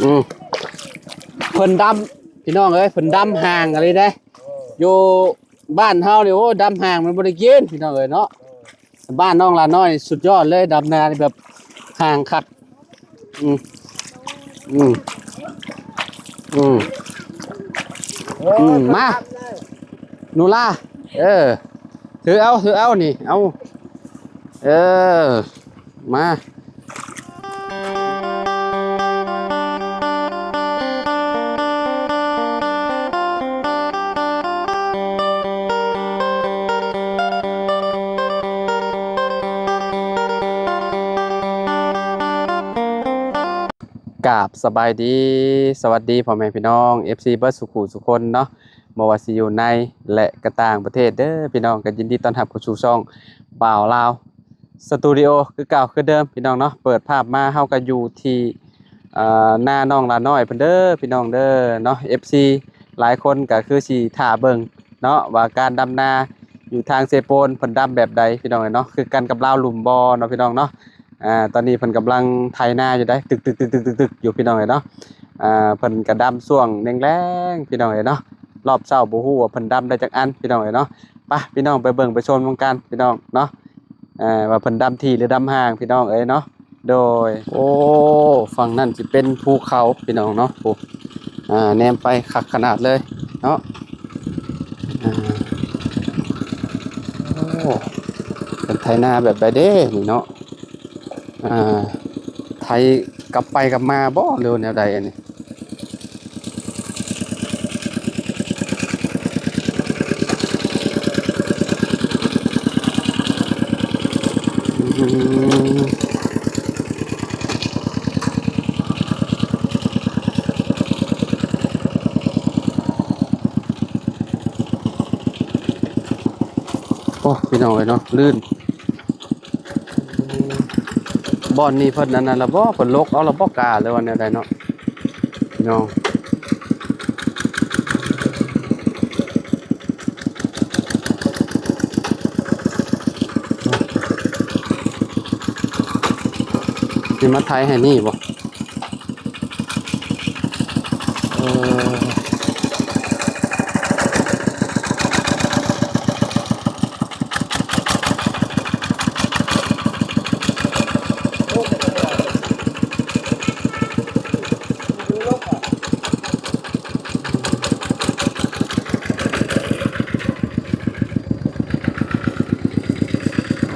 อืมเพิ่นดำพี่น้องเอ้ยเพิ่นดำห่างอะไรได้อยู่บ้านเฮานี่โอ้ดำห่างมันบ่ได้กินพี่น้องเอ้ยเนาะบ้านน้องลาน้อยสุดยอดเลยดำนานี่แบบห่างคักอืมอืมอืมมาหนูล่าถือเอานี่เอามากับสบายดีสวัสดีพ่อแม่พี่น้อง FC เบิร์ดสุขุสุคนเนาะบ่ว่าสิอยู่ในและก็ต่างประเทศเด้อพี่น้องก็ยินดีต้อนรับเข้าสู่ช่องบ่าวลาวสตูดิโอคือเก่าคือเดิมพี่น้องเนาะเปิดภาพมาเฮาก็อยู่ที่หน้าน้องลาน้อยเพิ่นเด้อพี่น้องเด้อเนาะ FC หลายคนก็คือสิท่าเบิ่งเนาะว่าการดำนาอยู่ทางเซโปนเพิ่นดำแบบใดพี่น้องเนาะคือกันกับลาวหลุมบ่เนาะพี่น้องเนาะตอนนี้เพิ่นกำลังไถนาอยู่ได้ตึกอยู่พี่น้องเนาะเพิ่นกระดำช่วงแรงๆพี่น้องเนาะรอบเช้าบ่ฮู้ว่าเพิ่นดำได้จักอันพี่น้องเนาะไปพี่น้องไปเบิ่งไปชมกันพี่น้องเนาะว่าเพิ่นดำที่หรือดำห่างพี่น้องเนาะโดยโอ้ฝั่งนั้นสิเป็นภูเขาพี่น้องเนาะโอ้แนมไปคักขนาดเลยเนาะโอ้เป็นไถนาแบบใดเด้นี่เนาะไทยกลับไปกลับมาบ่เร็วแนวใดอันนี้โอ้พี่น้องเนาะลื่นบ่อนนี่เพิ่นนั่นน่ะละบ่เพิ่นลกเอาละบ่กล้าเลยว่าแนวใดเนาะพี่น้องสิมาไทยให้นี่บ่เออ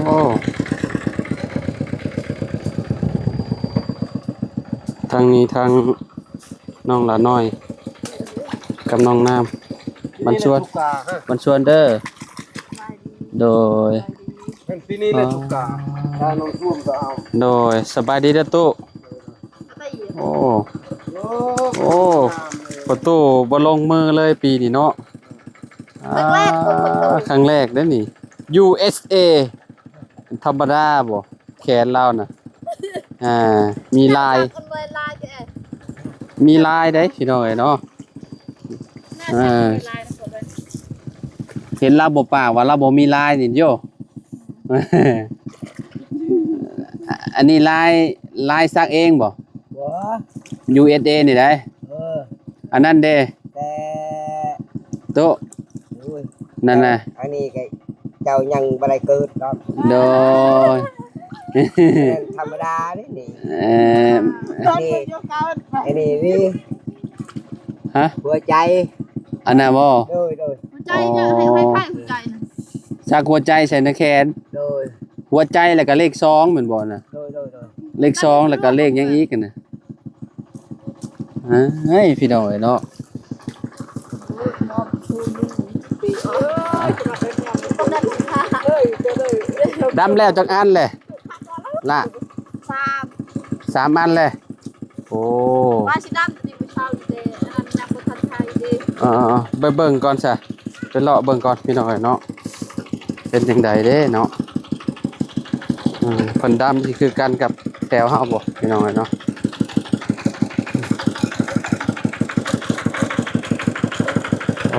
โอ้ทางนี้ทางน้องหลาน้อยกับน้องน้ำบันชวนเด้อโดยปีนี้เลยทุกกาถ้าน้องท่วมก็เอาโดยสบายดีเด้อตู้โอ้โอ้ประตูบ่ลงมือเลยปีนี้เนาะครั้งแรกเด้อนี่ USA ธรรมดาบ่แขนเราน่ะมีลายได้พี่น้องเนาะเห็นเราบ่ปากว่าเราบ่มีลายนี่โย อันนี้ลายซักเองบ่ USA นี่ได้อันนั้นเด้แต่โตนั่นน่ะอันนี้ก็เจ้ายังบ่ได้เกิดดอกโดยธรรมดานี่อันนี้นี่ฮะหัวใจอันน่ะบ่โดยหัวใจเนี่ยให้หัวใจนะซักหัวใจใส่ในแขนโดยหัวใจแล้วก็เลข2เหมือนบ่น่ะโดยเลข2แล้วก็เลขยังอีกกันน่ะเฮ้ยพี่น้องเนาะดำแล้วจักอันเลยละ3อันเลยโอ้ว่าชิดำนี่ไปเช่าเดอันนักบุทันไทยดีไปเบิ่งก่อนซะไปเลาะเบิ่งก่อนพี่น้องเนาะเป็นจังไดเด้เนาะคนดำที่คือกันกับแถวเฮาบ่พี่น้องเนาะโอ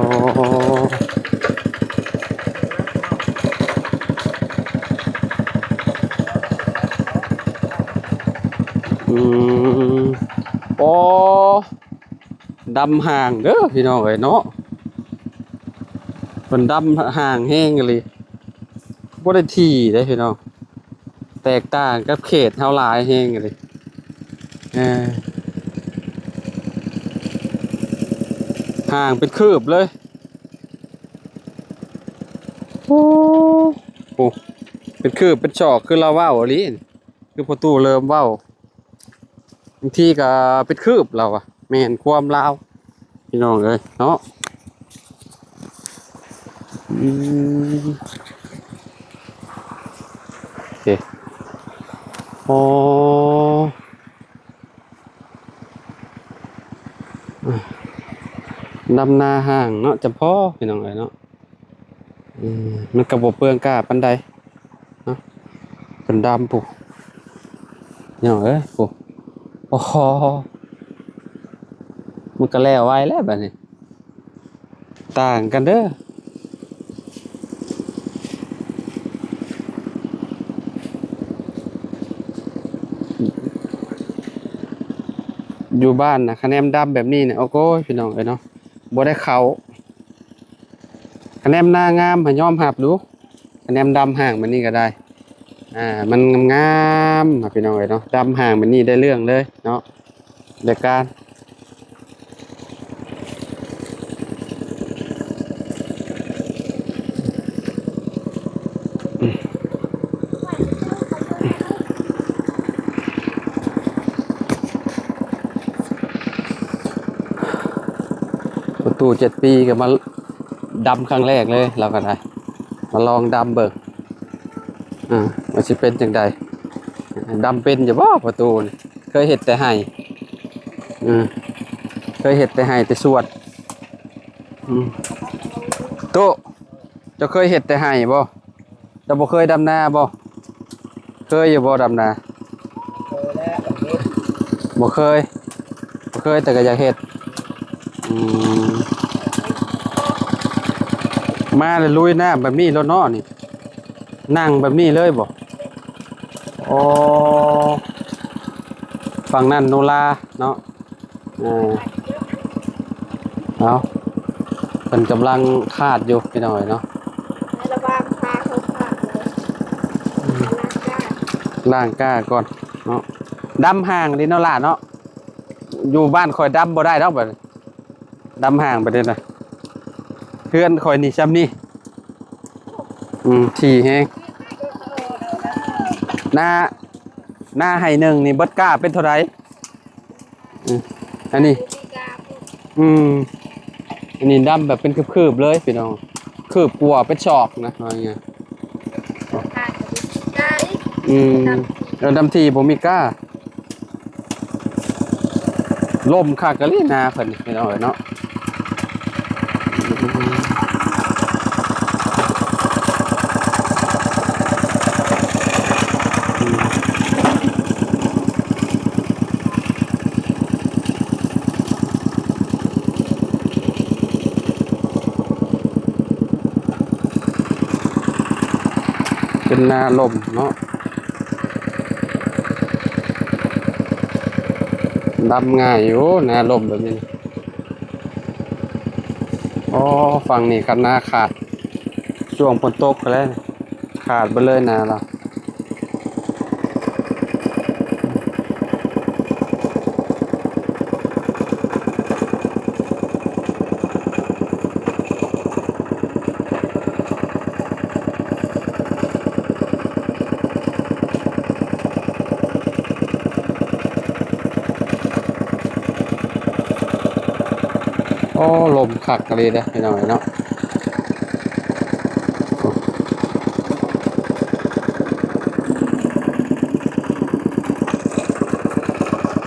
้ โอ้ดำห่างเด้อพี่น้องเอ้ยเนาะเพิ่นดำห่างแห้งเลยบ่ได้ที่เด้พี่น้องแตกต่างกับเขตเฮาหลายแห้งเลยเออห่างเป็นคืบเลยโอ้โหเป็นคืบเป็นชอกคือเราเว้าอีหลีคือประตูเริ่มเว้าบางทีก็เป็นคืบเราอะแม่นความลาวพี่น้องเอ้ยเนาะอืมโอเคโอ้ดำนาห่างเนาะจำพ่อพี่น้องเอ้ยเนาะมันก็บ่เปลืองกล้าปานใดเนาะเป็นดำปุ๊พี่น้องเอ้ยปุ๊โอ้โหมันก็แล้วไว้แล้วบัดนี้ต่างกันเด้ออยู่บ้านนะคะแนนดำแบบนี้เนี่ยโอ้โหพี่น้องเอ้ยเนาะบ่ได้เขาคะแนนหน้างามให้ยอมรับดูคะแนนดำห่างมันนี่ก็ได้มันงามๆพี่น้องเอ้ยเนาะดำห่างมันนี่ได้เรื่องเลยเนาะเดี๋ยวการประตู7 ปีก็มาดำครั้งแรกเลยเราก็ได้มาลองดำเบิกมันสิเป็นจังใดดำเป็นอยู่บ่ประตูนี่เคยเห็ดแต่ให้เคยเห็ดแต่ให้แต่สวดโตะเจะเคยเห็ดแต่ให้บ่เจะบ่เคยดำนาบ่เคยอยู่บ่ดำนาบ่เคยบ่เคยแต่ก็อยากเห็ดมาเลยลุยน้ำแบบนี้แล้วเนาะนี่นั่งแบบนี้เลยบ่โอ้ฝั่งนั้นโนราเนาะเอาเป็นกำลังคาดอยู่พี่น้อยเนาะระวังพาเขาขาดเลยล่างก้าก่อนเนาะดำห่างดินเอาล่ะเนาะอยู่บ้านคอยดำบ่ได้ดอกแบบดำห่างไปเลยนะเพื่อนคอยนี่ซ้ำนี่ถี่แฮงหน้าให้หนึ่งนี่เบิดก้าเป็นเท่าไหร่อันนี้อันนี้ดำแบบเป็นคืบๆเลยพี่น้องคืบกลัวเป็นชอกนะอะไรเงี้ยแล้วดำทีผมมีก้าล่มคักกะลีนาเพิ่นพี่น้องเนาะเป็นนาลมเนาะดำง่ายอยู่นาลมแบบนี้อ๋อฝั่งนี้คันนาขาดช่วงฝนตกแล้วขาดไปเลยนาเราโอ้ลมคักกะลีเด้อพี่น้องเนาะ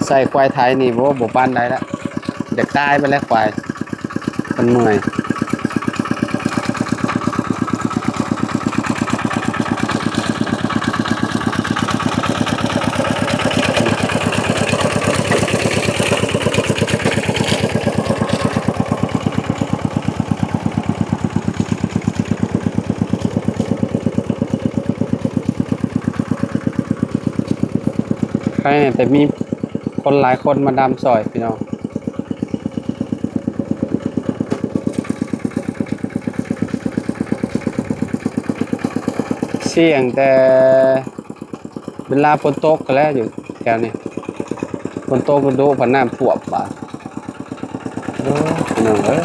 ใส่ควายไทยนี่บ่ปานใดแล้วเด็กตายไปแล้วควายมันเหนื่อยใครเนี่ยแต่มี คนหลายคนมาดำซอยพี่น้องเสี่ยงแต่เวลาฝนตกก็แล้วอยู่แถวนี้ฝนตกดูผ่านน้ำท่วมบ่าพี่น้องเอ้ย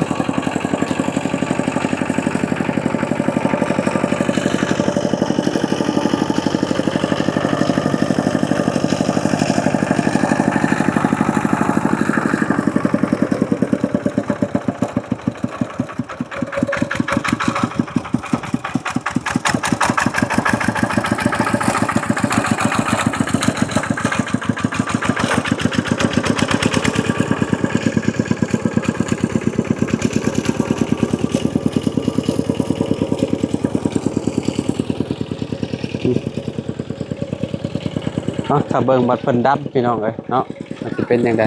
ถ้าเบิ่งบัดเพิ่นดำพี่น้องเอ้ยเนาะมันสิเป็นจังได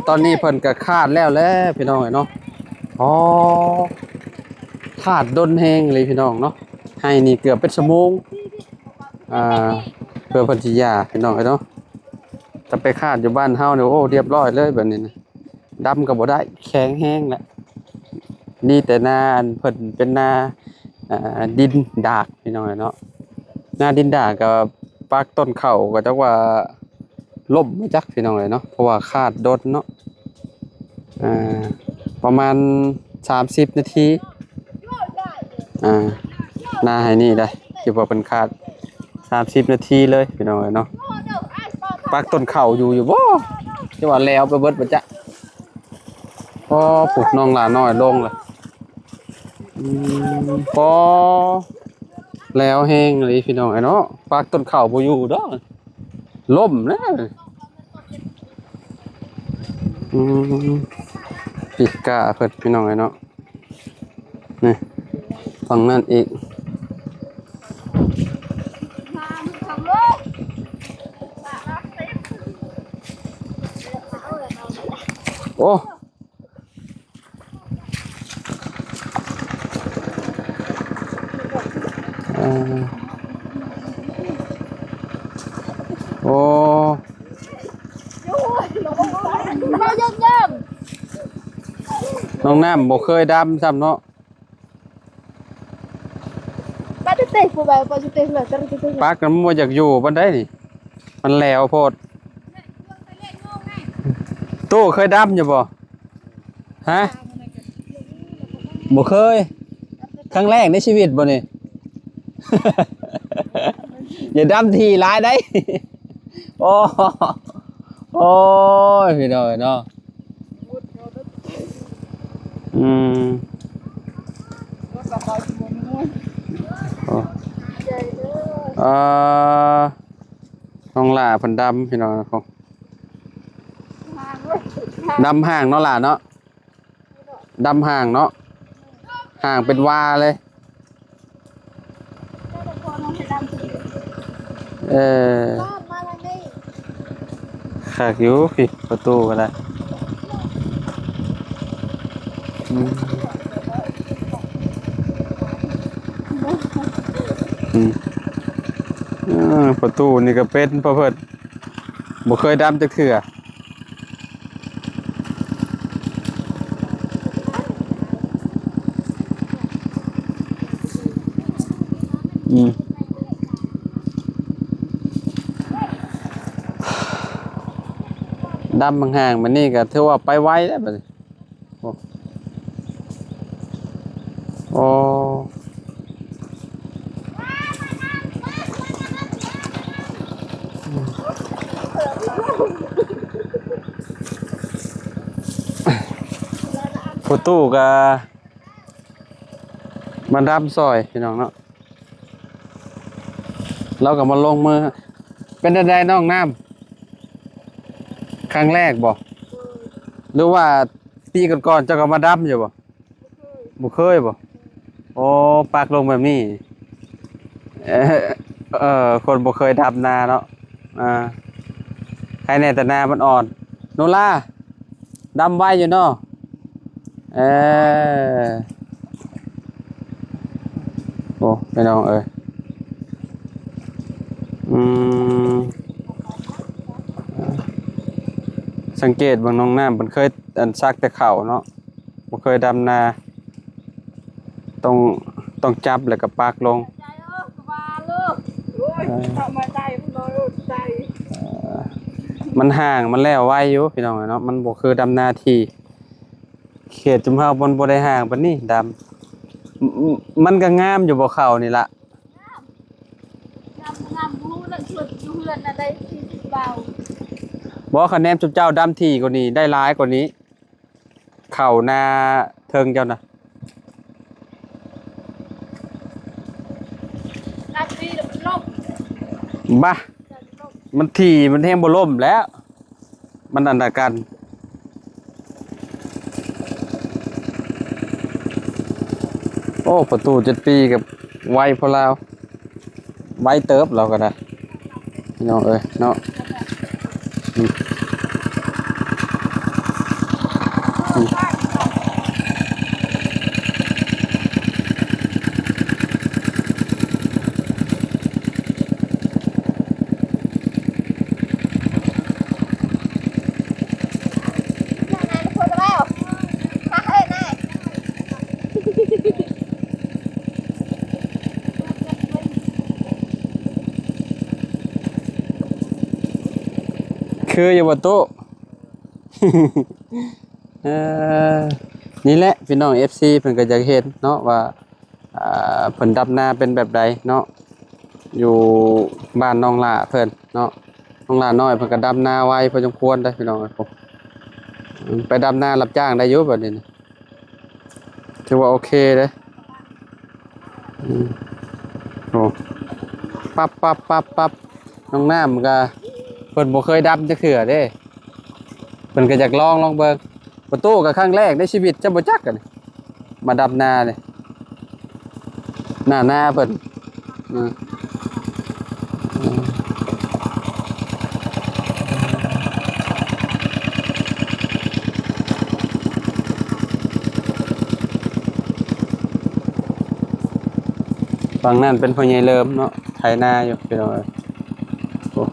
ตอนนี้เพิ่นก็คาดแล้วแหละพี่น้องเอ้ยเนาะอ๋อคาดดนแฮงเลยพี่น้องเนาะให้นี่เกือบเป็นชั่วโมงเพื่อเพิ่นสิย่าพี่น้องเอ้ยเนาะถ้าไปคาดอยู่บ้านเฮาเนี่ยโอ้เรียบร้อยเลยแบบนี้นะดำก็บ่ได้แข็งแห้งแล้วนี่แต่นาอันเพิ่นเป็นนาดินดากพี่น้องเอ้ยเนาะนาดินดากก็ปักต้นข้าวก็จักว่าล่มบ่จักพี่น้องเอ้ยเนาะเพราะว่าคาดดนเนาะประมาณ30นาทีหน้าให้นี่ได้คิดว่าเป็นคาด30นาทีเลยพี่น้องเอ้ยเนาะปักต้นข้าวอยู่บ่จะว่าแล้วไปเบิดบ่จ๊ะพอปลูกน้องหลาน้อยลงเลยพอแล้วแห้งเลยพี่น้องเอ้ยเนาะปักต้นข้าวบ่อยู่ดอกล่มนะปีกาเพิ่นพี่น้องเอ้ยเนาะนี่ฝั่งนั้นอีกโอ้โอ้น้องน้ำบ่เคยดำซ้ำเนาะปักกันมันบ่อยากอยู่ปานใดนี่มันแล้วโพดตู้เคยดำอยู่บ่ฮะบ่เคยครั้งแรกในชีวิตบ่นี่ อย่าดำทีร้ายได้ โอ้โอ้ยพี่น้อยเนาะน้องหล่าเพิ่นดำพี่น้องครับดำห่างเนาะหล่าเนาะดำห่างเนาะห่างเป็นวาเลยขากอยู่พี่ประตูก็ได้ประตูนี่ก็เป็นเพราะเพิ่นบ่เคยดำจักเทื่อดำห่างๆมันนี่ก็ถือว่าไปไวแล้วบัดนี้โอ้ประตูก็มันดำซอยพี่น้องเนาะเราก็มาลงมือเป็นได้น้องน้ำครั้งแรกบ่หรือว่าปีก่อนๆเจ้าก็มาดำอยู่บ่บ่เคยบ่โอ้ปากลงแบบนี้คนบ่เคยดำนาเนาะใครแน่แต่นามันอ่อนโนล่าดำไว้อยู่เนาะโอ้ไม่น้อง สังเกตเบิ่งน้องน้ำเพิ่นเคยอันซักแต่ข้าวเนาะบ่เคยดำนาต้องจับแล้วก็ปากลง ใจกบาลูกโอ้ยทำมาใจมันน้อยใจ มันห่างมันแล้วไวอยู่พี่น้องเนาะมันบ่คือดำนาที่เขตจุมเฮาบ่ได้ห่างปานนี้ดำมันก็งามอยู่บ่เข้านี่ล่ะ งามรู้แล้วชุดอยู่เฮือนน่ะได้40เบา บ่คะแนนจุเจ้าดำที่กว่านี้ได้หลายกว่านี้เข้านาเทิงเจ้าน่ะ นาทีเดี๋ยวมันล่ม บ้ามันถี่มันแห้งบ่ล่มแล้ว มันอันตรกันโอ้ประตู7 ปีกับไวพอแล้วไวเติบเราก็ได้พี่น้องเอ้ยเนาะคืออยู่บ่ตู้ เอ่อนี่แหละพี่น้อง FC เพิ่นก็อยากเห็นเนาะว่าเพิ่นดำนาเป็นแบบใดเนาะอยู่บ้านน้องหล่าเพิ่นเนาะน้องหล่าน้อยเพิ่นก็ดำนาไวพอสมควรได้พี่น้องผมไปดำนารับจ้างได้อยู่บัดนี้นะถือว่าโอเคเด้โอ้ปั๊บน้องน้ำก็เพิ่นบ่เคยดำจักเทื่อเด้เพิ่นก็อยากลองเบิ่งประตูก็ครั้งแรกในชีวิตจะบ่จักกันมาดำนาเนี่ยหน้าเพิ่นฝั่งนั้นเป็นพ่อใหญ่เริ่มเนาะไถนาอยู่พี่น้องโอ้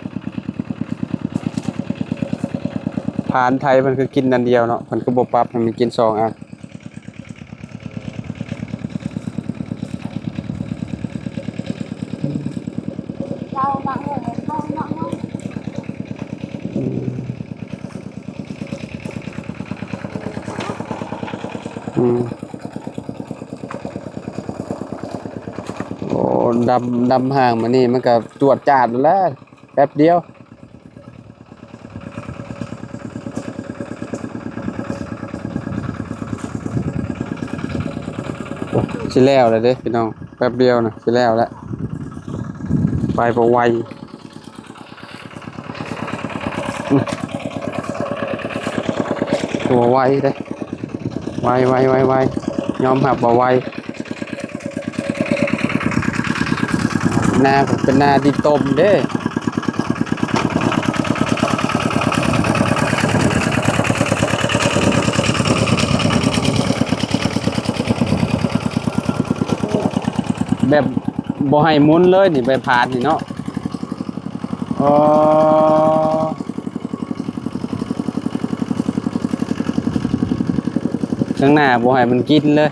ผ่านไทยมันคือกินอันเดียวเนาะมันก็บ่ปรับให้มันกิน2 อันเรามาเออเราโอ้ดำห่างมานี่มันก็จวดจาดแล้วแป๊บเดียวสิแล้วเลยเด้พี่น้องแป๊บเดียวนะสิแล้วแล้วไปบ่ไวตัวไวเด้ไวยอมหับบ่ไวนาผมเป็นนาดินต้มเด้แบบบ่ให้หมุนเลยนี่ใบพาดนี่เนาะอ๋อข้างหน้าบ่ให้มันกินเลย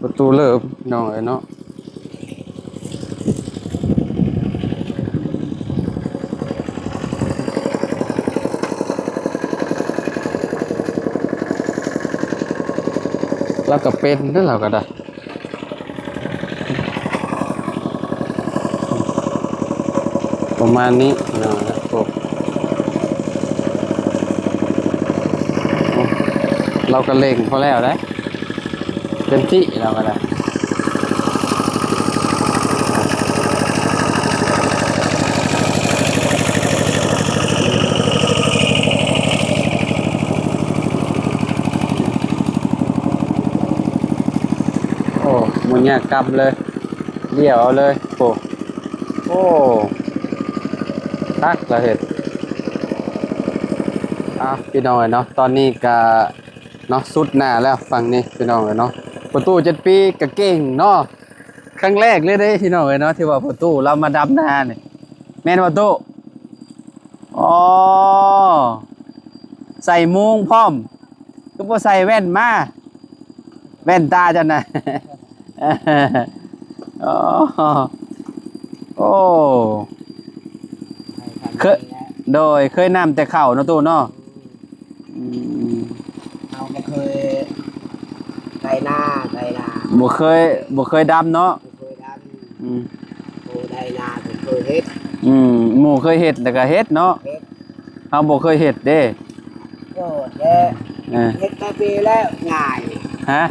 ประตูเลิกน้องเอ้ยเนาะเราก็เป็นนั่นเราก็ได้ประมาณนี้เนาะเราก็เล่งพอแล้วได้เต็มที่เราก็ได้โอ้มุนยากกำเลยเดี่ยวเอาเลยโอ้ตักเราเห็นพี่น้องเนาะตอนนี้ก็เนาะสุดหน้าแล้วฝั่งนี้พี่น้องเนาะประตู7 ปีก็เก่งเนาะครั้งแรกเลยเด้พี่น้องเนาะที่ว่าประตูเรามาดำนาเนี่ยแม่นประตูโอ้ อ๋อใส่มุงพร้อมก็บ่ใส่แว่นมาแว่นตาจังน่ะ อ๋อโอ้เคยโดยเคยนำแต่ข้าวเนาะตู้เนาะอืม เราก็เคยไก่นาบ่เคยดำเนาะ เคยด อืม ำโอ้ไก่นาก็เคยเฮ็ด หมู่เคยเฮ็ดแล้วก็เฮ็ดเนาะ เฮ็ด เฮาบ่เคยเฮ็ดเด้ ก็แล้ เออ เฮ็ดแบบนี้แล้วง่าย ฮะ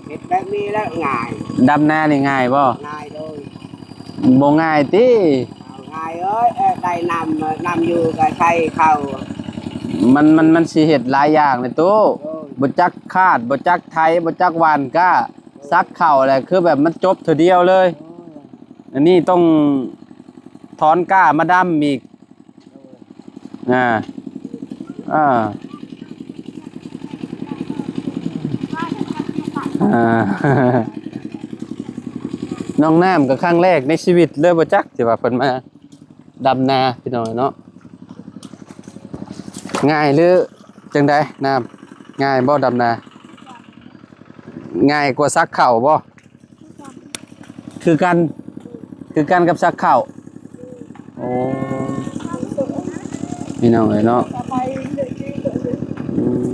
เฮ็ดแบบนี้แล้วง่าย ดำนานี่ง่ายบ่ ง่ายเลย บ่ง่ายติ เอาง่ายเอ้ยไก่นำอยู่กับไข่เข้า มันสิเฮ็ดหลายอย่างเลยตู้ โอ้ย บ่จักคาดบ่จักไทยบ่จักหวานก้าซักข้าวแหละคือแบบมันจบเทื่อเดียวเลย อันนี้ต้องถอนก้ามาดำอีกอ่าอ่าอ่า น้องน้ำก็ครั้งแรกในชีวิตเลยบ่จักที่ว่าเพิ่นมาดำนาพี่น้องเนาะง่ายหรือจังไดน้ำง่ายบ่ดำนาง่ายกว่าซักข้าวบ่คือกันกับซักข้าวโอ้พี่น้องเอ้ยเนาะอืม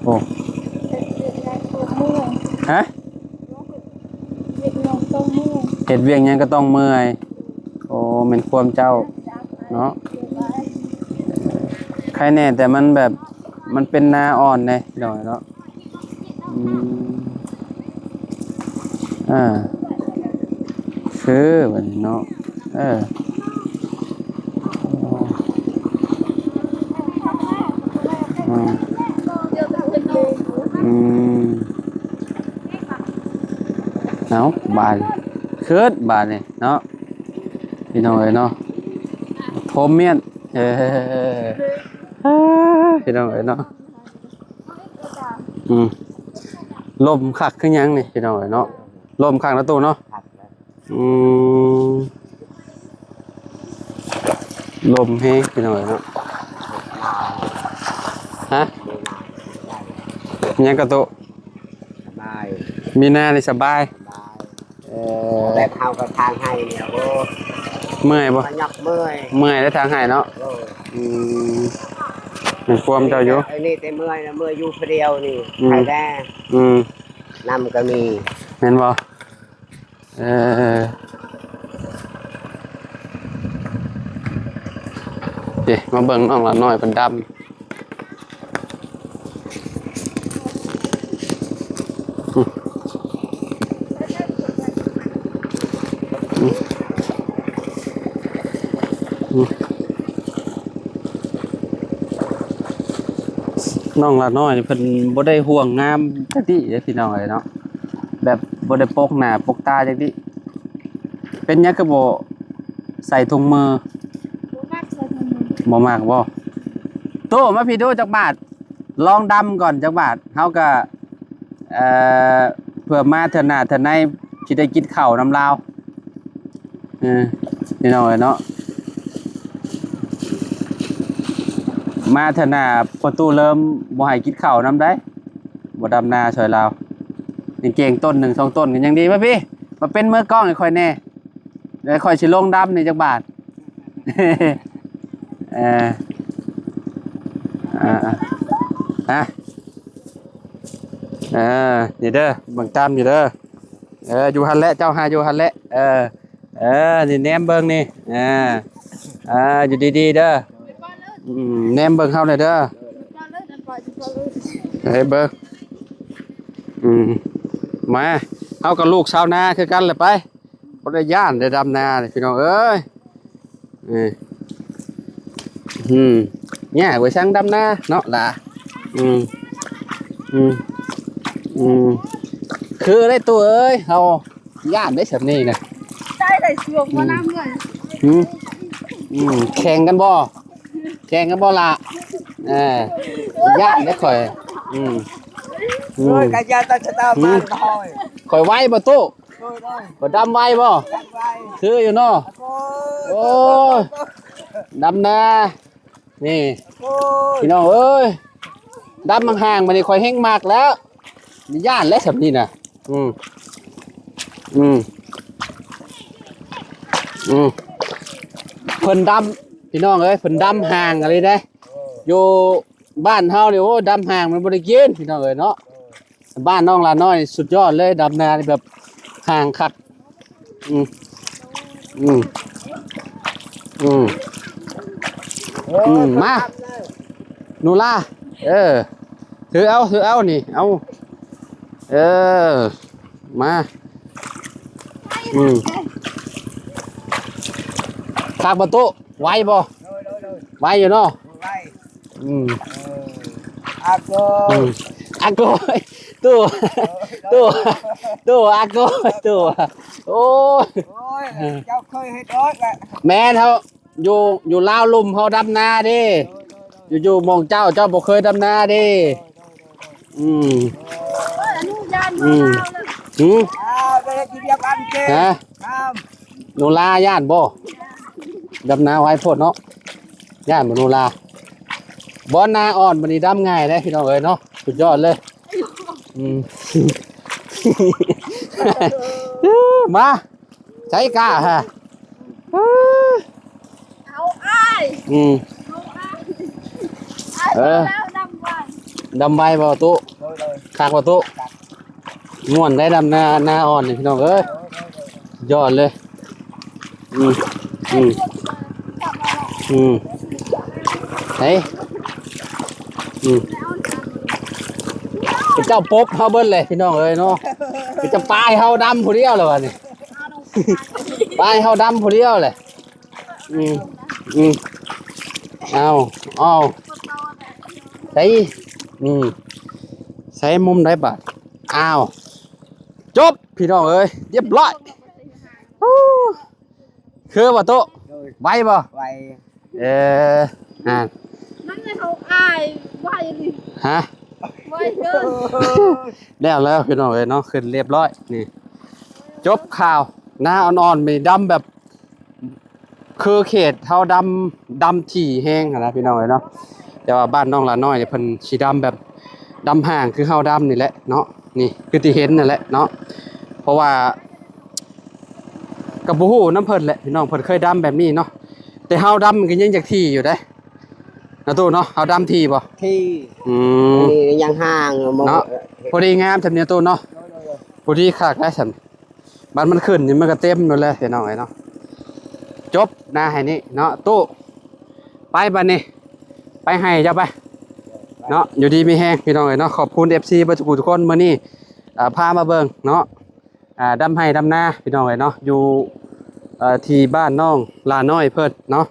โอ้ฮะเฮ็ดเวียงหยังก็ต้องเมื่อยโอ้แม่นความเจ้าเนาะใครแน่แต่มันแบบมันเป็นนาอ่อนแน่พี่น้องเอ้ยเนาะอืมอ่าคือแบบนี้เนาะอืมอืมเอาบานคืดบานนี่เนาะพี่น้องเอ้ยเนาะโทมเมียนพี่น้องเอ้ยเนาะอืมลมคักขึ้นยังนี่พี่น้องเอ้ยเนาะลมคักแล้วตู้เนาะ ครับแล้ว อืมลมแห้งพี่น้องเอ้ยเนาะฮะยังกระโตะ สบาย มีหน้าในสบาย สบาย เอ แต่ อ เฮาก็ทางให้เนี่ยโอ้ เมื่อยบ่ มันยักเมื่อย เมื่อยแล้วทางหายเนาะ โอ้ อืมเป็นความเจ้าอยู่ ไอ้นี่แต่เมื่อยนะเมื่อยอยู่คนเดียวนี่ อืม ใครแน่ อืม นำก็มี เห็นบ่เออเดี๋ยวมาเบิ่งน้องละน้อยเป็นดำน้องละน้อยนี่เพิ่นบ่ได้ห่วงงามจักดิเด้อพี่น้องเอ้ยเนาะแบบบ่ได้ปกหน้าปกตาจักดิเป็นหยังก็บ่ใส่ถุงมือบ่มากบ่โตมาพี่ดูจักบาทลองดำก่อนจักบาทเฮาก็เอ่อเพื่อมาเทื่อหน้าเทื่อในสิได้กินข้าวน้ำลาวพี่น้องเอ้ยเนาะมาเทื่อหน้าประตูเริ่มบ่ให้กินข้าวน้ำได้บ่ดำนาช่วยลาวนี่เก่งต้น1 2ต้นก็ยังดีมาพี่มาเป็นมือกล้องให้ค่อยแน่เดี๋ยวค่อยสิลงดำนี่จักบาท เออฮะนี่เด้อบังตามนี่เด้ออยู่หันแหละเจ้าหาอยู่หันแหละนี่แนมเบิ่งนี่อยู่ดีๆเด้อแนมเบิ่งเฮาเลยเด้อเฮ้ยเบิ่งมาเฮากับลูกชาวนาคือกันแหละไปบ่ได้ย่านได้ดำนาเลยพี่น้องเอ้ยเนี่ยไว้ช่างดำนาเนาะล่ะคือได้ตัวเอ้ยเฮาย่านได้แบบนี้นะ ใช่แต่ช่วงมาน้ำเลย แข่งกันบ่ล่ะย่านได้ข่อยโอ้ยกะยาตาชะตาบ้านคอย ข่อยไว้บ่ตู้ โอ้ยได้ บ่ดำไว้บ่ จังไร คืออยู่เนาะ โอ้ โอ้ยดำนา นี่ โอ้ย พี่น้องเอ้ยดำห่างๆมานี่คอยแห้งมากแล้วนี่ย่านและสำนี่น่ะอืมอืมอืมเพิ่นดำพี่น้องเอ้ยเพิ่นดำห่างอะไรได้อยู่บ้านเฮานี่โอ้ดำห่างมันบ่ได้กินพี่น้องเอ้ยเนาะบ้านน้องลาน้อยสุดยอดเลยดำนานี่แบบห่างคักอืมอืมอืม มา นูล่าถือเอานี่เอามาทางประตูไว้บ่ไว้อยู่เนาะ ไว้ อืม อาโก อาโกตู้ตู้อาโกตู้โอ้ย โอ้ยเจ้าเคยเฮ็ดร้อยแหละ แม่เขาอยู่ลาวลุ่มเขาดำนาดิ อยู่หมองเจ้าบ่เคยดำนาดิอืม อนุญาตมาแล้ว หืม อ้าวไปกินยากันเจ้ ฮะ ครับ โนลาย่านบ่ดำนาไว้โพดเนาะย่านบ่โนลาบอนนาอ่อนบัดนี้ดำง่ายเด้พี่น้องเอ้ยเนาะสุดยอดเลยอืม มาใช้กะฮะ เอาอ้าย อืม เอาอ้ายแล้วดำวัน ดำใบบ่ตุ โดยเลย คากบ่ตุม่วนได้ดำนาอ่อนนี่พี่น้องเอ้ยยอดเลยอืมอืม กลับมาแล้ว อืมเฮ้ยอืมเจ้าปบเฮาเบิ้ลเลยพี่น้องเอ้ยเนาะจะปลายเฮาดำผู้เดียวเลยวะนี่ปลายเฮาดำผู้เดียวเลยอืมอืมเอาใส่อืมใส่มุมได้บาดอ้าวจบพี่น้องเอ้ยเรียบร้อยฮู้คือบ่โตะ โดย ไว้บ่ ไว้ เอออ่า นั่นเลยเขาอ้ายไหวดิ ฮะ ไหวเกิน แล้วพี่น้องเอ้ยเนาะขึ้นเรียบร้อยนี่จบข่าวหน้าอ่อนๆมีดำแบบคือเขตเท่าดำถี่แห้งอะนะพี่น้องเอ้ยเนาะแต่ว่าบ้านน้องลาน้อยเนี่ยเพิ่นสีดำแบบดำห่างคือเฮาดำนี่แหละเนาะนี่คือที่เห็นนั่นแหละเนาะเพราะว่ากับบูฮู้น้ำเพิ่นแหละพี่น้องเพิ่นเคยดำแบบนี้เนาะแต่เฮาดำมันก็ยังจากที่อยู่ได้นะตู้เนาะเฮาดำที่บ่ ที่ อื อั ม นนี้ยังห่างมอง เนาะ พอดีงามทำเนียตู้เนาะพอดีคักได้ฉันบ้านมันขึ้นนี่มันก็เต็มหมดเลยพี่น้องไอ้เนาะจบนะให้นี่เนาะตู้ไปบ้านนี้ไปให้เจ้าไปเนาะอยู่ดีมีแห้งพี่น้องไอ้เนาะขอบคุณ FC เบ่ทุกคนมื้อนี้พามาเบิ่งเนาะดำให้ดำนาพี่น้องไอ้เนาะอยู่ที่บ้านน้องลาน้อยเพิ่นเนาะ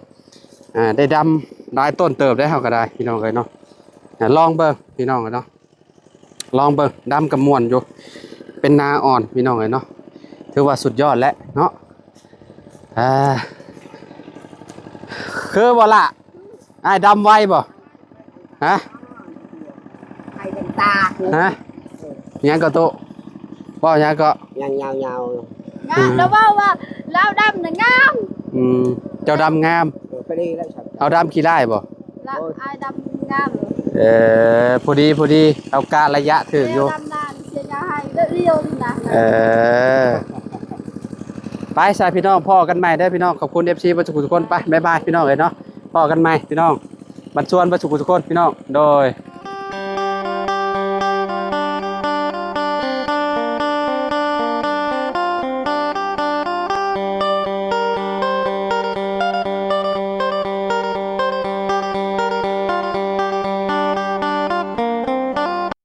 ได้ดำหลายต้นเติบได้เฮาก็ได้พี่น้องไอ้เนาะลองเบิ่งพี่น้องไอ้เนาะลองเบิ่งดำกับม่วนอยู่เป็นนาอ่อนพี่น้องไอ้เนาะถือว่าสุดยอดแล้วเนาะคือบ่ล่ะไอ้ดำไวบ่ฮะ ใครเป็นตา ฮะยังก็โตบ่ยังก็ ยังยาว งามแล้วว่าแล้วดำน่ะงาม เจ้าดำงาม ๆไปดีแล้วฉัน เอาดำขี้ได้บ่ แล้วอ้ายดำงาม พอดีเอากะระยะถึงอยู่ ดำนานเสียยาให้เรียวนี่นะ ไปสายพี่น้องพ่อกันใหม่ได้อพี่น้องขอบคุณ FC บัสุขุทุกคนไปบ๊ายบายพี่น้องเอ้ยเนาะพ่อกันใหม่พี่น้องบัดชวนบัสุขุทุกคนพี่น้องโดย